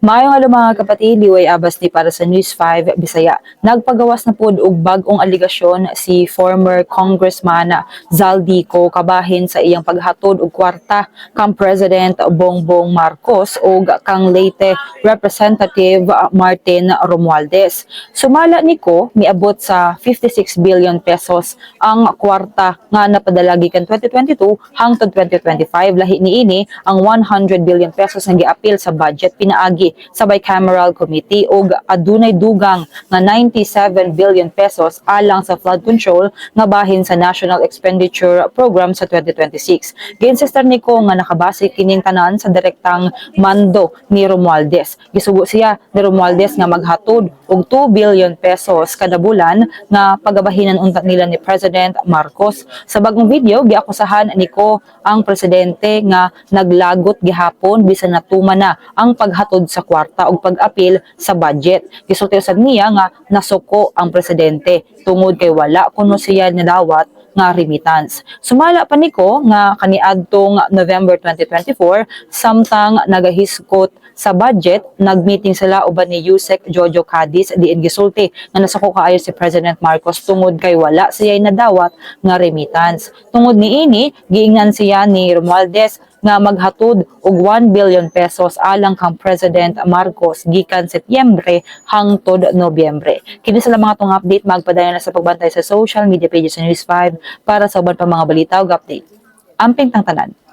Maayong adlaw mga kapatid, liway abas ni para sa News 5 Bisaya. Nagpagawas na pud og bag-ong aligasyon si former Congressman Zaldico kabahin sa iyang paghatod og kwarta kang President Bongbong Marcos ug kang Leyte Representative Martin Romualdez. Sumala niko miabot sa 56 billion pesos ang kwarta nga napadala gikan 2022 hangtod 2025. Lahi niini ang 100 billion pesos nga giapil sa budget pinaagi sa Bicameral Committee ug adunay dugang nga 97 billion pesos alang sa flood control nga bahin sa National Expenditure Program sa 2026. Giinsister niko nga nakabase kining tanan sa direktang mando ni Romualdez. Gisugo siya ni Romualdez nga maghatod og 2 billion pesos kada bulan nga pagabahinan unta nila ni President Marcos. Sa bagong video giakusahan niko ang presidente nga naglagot gihapon bisan natuman na ang paghatod sa kwarta ug pag-apil sa budget. Gisulti usab niya nga nasuko ang presidente tungod kay wala kuno siya nadawat nga remittance. Sumala pa niko nga kaniadtong November 2024 samtang nagahiskot sa budget, nagmeeting sila uban ni Yusek Jojo Cadiz diin gisulti nga nasuko kaayo si President Marcos tungod kay wala siya nadawat nga remittance. Tungod niini giingnan siya ni Romualdez nga maghatod og 1 billion pesos alang kang President Marcos gikan Setyembre hangtod Nobyembre. Kini sa mga tong update magpadayon na sa pagbantay sa social media pages sa News 5 para sa uban pa mga balita ug update. Amping tang tanan.